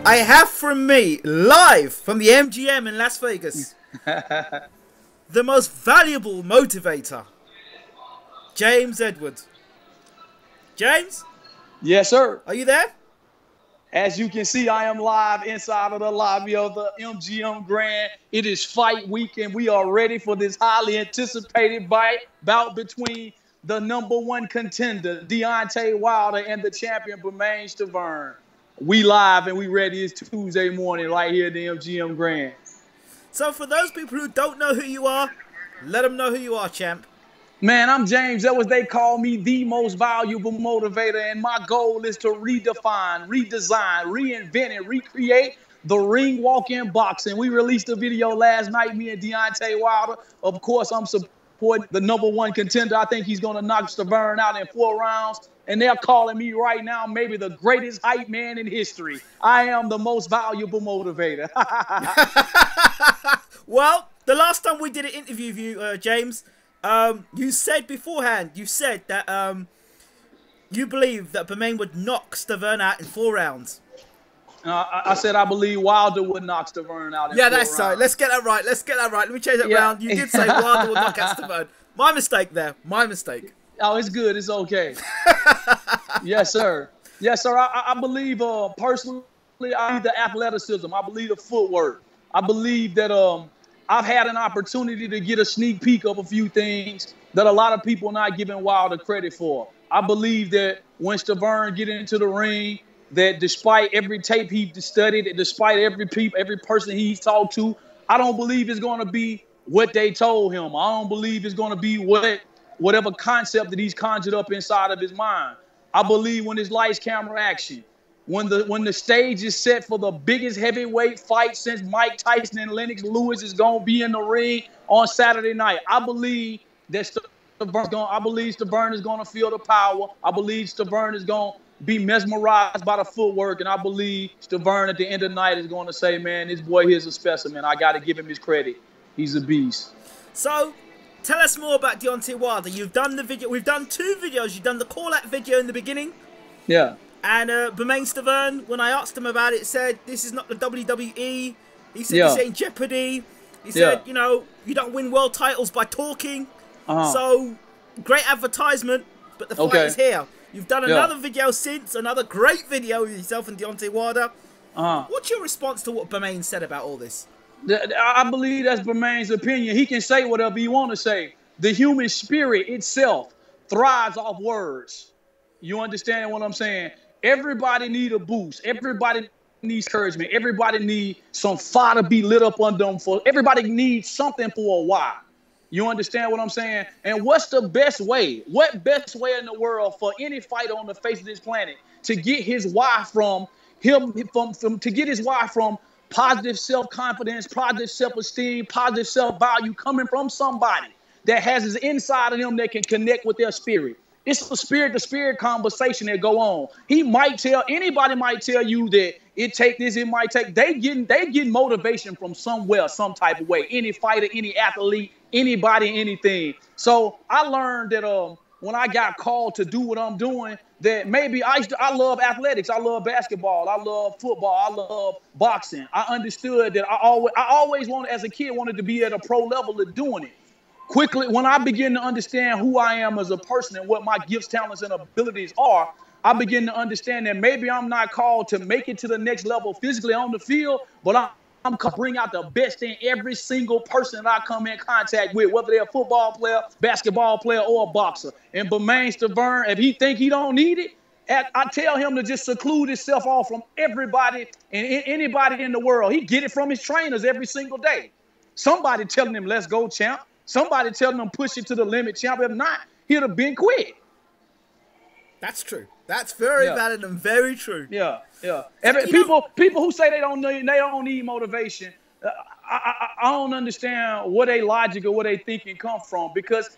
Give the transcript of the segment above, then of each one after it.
I have from me, live from the MGM in Las Vegas, the most valuable motivator, James Edwards. James? Yes, sir. Are you there? As you can see, I am live inside of the lobby of the MGM Grand. It is fight week, and we are ready for this highly anticipated bout between the #1 contender, Deontay Wilder, and the champion, BERMANE STIVERNE. We live and we ready. It's Tuesday morning right here at the MGM Grand. So for those people who don't know who you are, let them know who you are, champ. Man, I'm James Edwards. They call me the most valuable motivator, and my goal is to redefine, redesign, reinvent, and recreate the ring walk-in boxing. We released a video last night, me and Deontay Wilder. Of course, I'm supporting the #1 contender. I think he's going to knock Stiverne out in 4 rounds, and they're calling me right now maybe the greatest hype man in history. I am the most valuable motivator. Well, the last time we did an interview with you, James, you said beforehand, that you believe that BERMANE would knock Stiverne out in 4 rounds. I said I believe Wilder would knock Stiverne out in 4 rounds. Yeah, that's so. Let's get that right. Let me change that round. You did say Wilder would knock out Stiverne. My mistake there. My mistake. Oh, it's good. It's okay. Yes, sir. Yes, sir. I believe, personally, I believe the athleticism. I believe the footwork. I believe that I've had an opportunity to get a sneak peek of a few things that a lot of people are not giving Wilder credit for. I believe that when Stiverne get into the ring, that despite every tape he studied, and despite every person he's talked to, I don't believe it's going to be what they told him. I don't believe it's going to be whatever concept that he's conjured up inside of his mind. I believe when it's lights, camera, action, when the stage is set for the biggest heavyweight fight since Mike Tyson and Lennox Lewis is going to be in the ring on Saturday night, I believe that Stiverne is going to feel the power. I believe Stiverne is going to be mesmerized by the footwork, and I believe Stiverne at the end of the night is going to say, man, this boy here's a specimen. I got to give him his credit. He's a beast. So, tell us more about Deontay Wilder. You've done the video. We've done 2 videos. You've done the call-out video in the beginning. Yeah. And BERMANE Stiverne, when I asked him about it, said, this is not the WWE. He said, this ain't Jeopardy. He said, you know, you don't win world titles by talking. So, great advertisement, but the fight is here. You've done another video since, another great video with yourself and Deontay Wilder. What's your response to what BERMANE said about all this? I believe that's BERMANE's opinion. He can say whatever he want to say. The human spirit itself thrives off words. You understand what I'm saying? Everybody need a boost. Everybody needs encouragement. Everybody needs some fire to be lit up under them. Everybody needs something for a while. You understand what I'm saying? And what's the best way? What best way in the world for any fighter on the face of this planet to get his why from positive self-confidence, positive self-esteem, positive self-value coming from somebody that has his inside of them that can connect with their spirit? It's a spirit-to-spirit conversation that go on. Anybody might tell you that it take this, it might take. They getting motivation from somewhere, some type of way. Any fighter, any athlete, anybody, anything. So I learned that when I got called to do what I'm doing, that maybe I love athletics, I love basketball, I love football, I love boxing. I understood that I always wanted, as a kid, wanted to be at a pro level of doing it. Quickly, when I begin to understand who I am as a person and what my gifts, talents, and abilities are, I begin to understand that maybe I'm not called to make it to the next level physically on the field, but I'm going to bring out the best in every single person that I come in contact with, whether they're a football player, basketball player, or a boxer. And BERMANE Stiverne, if he think he don't need it, I tell him to just seclude himself off from everybody and anybody in the world. He get it from his trainers every single day. Somebody telling him, let's go, champ. Somebody telling him push it to the limit, champ. If not, he'd have been quit. That's true. That's very valid and very true. Yeah. People who say they don't need motivation, I don't understand where they logic or where they thinking come from, because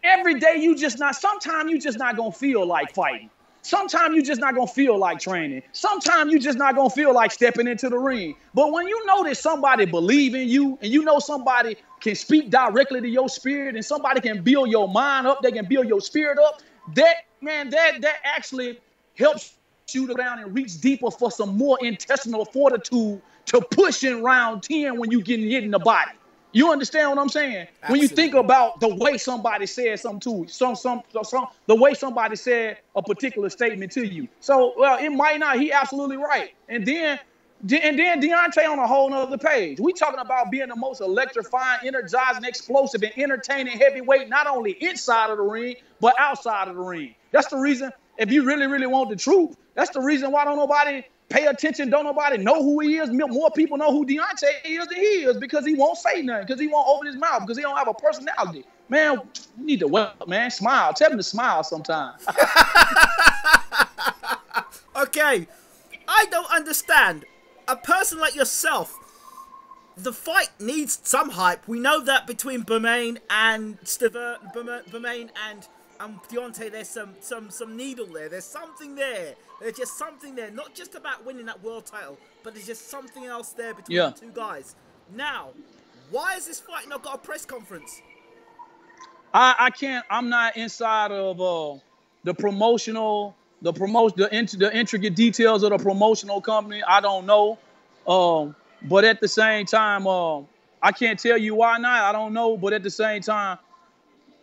every day sometimes you just not gonna feel like fighting. Sometimes you just not gonna feel like training. Sometimes you just not gonna feel like stepping into the ring. But when you know that somebody believe in you, and you know somebody can speak directly to your spirit, and somebody can build your mind up, they can build your spirit up, that actually helps you to go down and reach deeper for some more intestinal fortitude to push in round 10 when you getting hit in the body. You understand what I'm saying? Absolutely. When you think about the way somebody said something to you, the way somebody said a particular statement to you. So, well, it might not. He absolutely right. And then Deontay on a whole nother page. We talking about being the most electrifying, energizing, explosive, and entertaining heavyweight, not only inside of the ring, but outside of the ring. That's the reason, if you really, really want the truth, that's the reason why don't nobody pay attention, don't nobody know who he is. More people know who Deontay is than he is because he won't say nothing, because he won't open his mouth, because he don't have a personality. Man, you need to wake, man, smile. Tell him to smile sometime. Okay, I don't understand. A person like yourself, the fight needs some hype. We know that between BERMANE and BERMANE and Deontay, there's some needle there. There's something there. There's just something there. Not just about winning that world title, but there's just something else there between the two guys. Now, why has this fight not got a press conference? I can't. I'm not inside of the promotional. The intricate details of the promotional company, I don't know. But at the same time, I can't tell you why not. I don't know. But at the same time,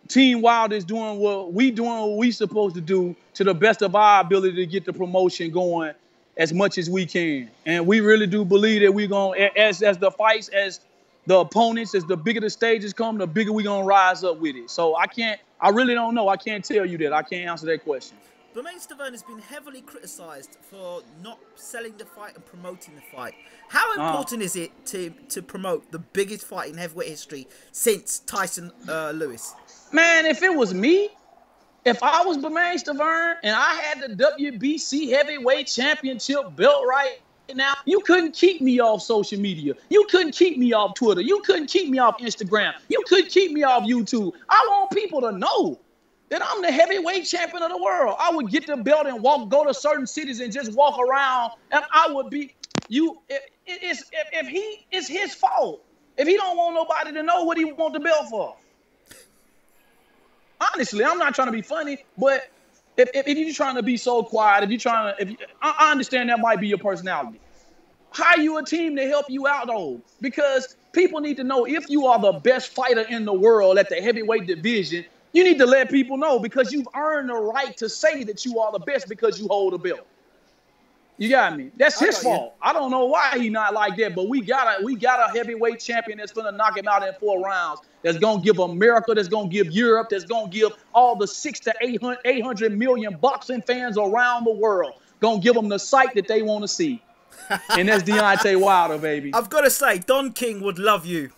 Team Wilder is doing what we supposed to do to the best of our ability to get the promotion going as much as we can. And we really do believe that we're going to, as the fights, as the opponents, as the bigger the stages come, the bigger we're going to rise up with it. So I really don't know. I can't tell you that. I can't answer that question. BERMANE STIVERNE has been heavily criticised for not selling the fight and promoting the fight. How important is it to promote the biggest fight in heavyweight history since Tyson Lewis? Man, if it was me, if I was BERMANE STIVERNE and I had the WBC heavyweight championship belt right now, you couldn't keep me off social media. You couldn't keep me off Twitter. You couldn't keep me off Instagram. You couldn't keep me off YouTube. I want people to know that I'm the heavyweight champion of the world. I would get the belt and go to certain cities and just walk around, and I would be it's his fault. If he don't want nobody to know what he want the belt for. Honestly, I'm not trying to be funny, but if you're trying to be so quiet, I understand that might be your personality. Hire you a team to help you out, though, because people need to know if you are the best fighter in the world at the heavyweight division. You need to let people know, because you've earned the right to say that you are the best because you hold a belt. You got me? That's his fault. I don't know why he not like that, but we got a heavyweight champion that's gonna knock him out in 4 rounds. That's gonna give America, that's gonna give Europe, that's gonna give all the 600 to 800 million boxing fans around the world, gonna give them the sight that they want to see. And that's Deontay Wilder, baby. I've got to say, Don King would love you.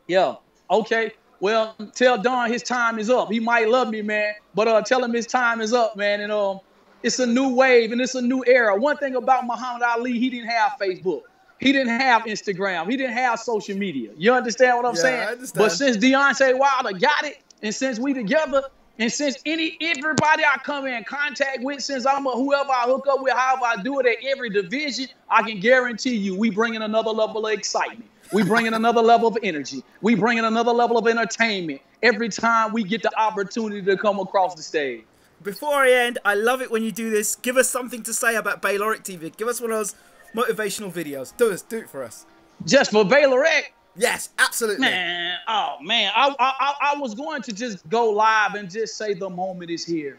Yeah. Okay. Well, tell Don his time is up. He might love me, man, but tell him his time is up, man. And it's a new wave and it's a new era. One thing about Muhammad Ali, he didn't have Facebook. He didn't have Instagram. He didn't have social media. You understand what I'm saying? I understand. But since Deontay Wilder got it, and since we together, and since everybody I come in contact with, since I'm whoever I hook up with, however I do it at every division, I can guarantee you we bring in another level of excitement. We bring in another level of energy. We bring in another level of entertainment every time we get the opportunity to come across the stage. Before I end, I love it when you do this. Give us something to say about Bayloric TV. Give us one of those motivational videos. Do it for us. Just for Bayloric? Yes, absolutely. Man, oh man, I was going to just go live and just say the moment is here.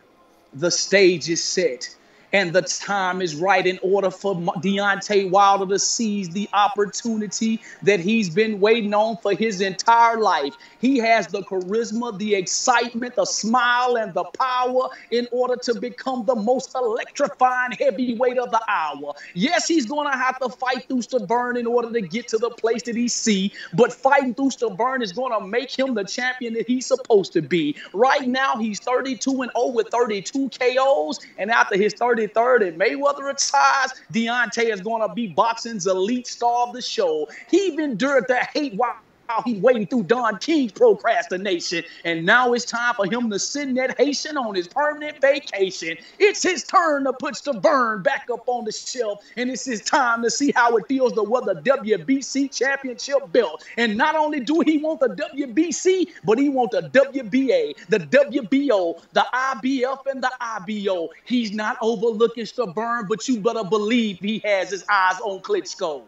The stage is set. And the time is right in order for Deontay Wilder to seize the opportunity that he's been waiting on for his entire life. He has the charisma, the excitement, the smile, and the power in order to become the most electrifying heavyweight of the hour. Yes, he's going to have to fight through Stiverne in order to get to the place that he see, but fighting through Stiverne is going to make him the champion that he's supposed to be. Right now, he's 32-0 with 32 KOs, and after his 33rd and Mayweather retires, Deontay is going to be boxing's elite star of the show. He endured the hate while he waiting through Don King's procrastination. And now it's time for him to send that Haitian on his permanent vacation. It's his turn to put Stiverne back up on the shelf. And it's his time to see how it feels to wear the WBC championship belt. And not only do he want the WBC, but he wants the WBA, the WBO, the IBF, and the IBO. He's not overlooking Stiverne, but you better believe he has his eyes on Klitschko.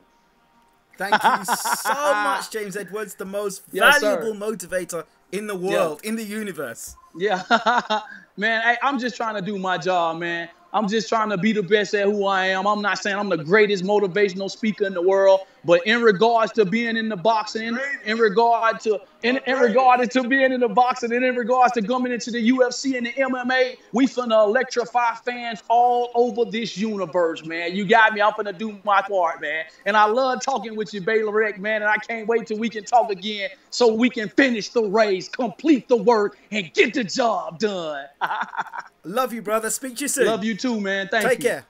Thank you so much, James Edwards, the most valuable motivator in the world, in the universe. Yeah, man, hey, I'm just trying to do my job, man. I'm just trying to be the best at who I am. I'm not saying I'm the greatest motivational speaker in the world, but in regards to being in the boxing, in regards to being in the boxing, and in regards to coming into the UFC and the MMA, we finna electrify fans all over this universe, man. You got me. I'm finna do my part, man. And I love talking with you, Baylor Rick, man. And I can't wait till we can talk again so we can finish the race, complete the work, and get the job done. Love you, brother. Speak to you soon. Love you too, man. Thank you. Take care.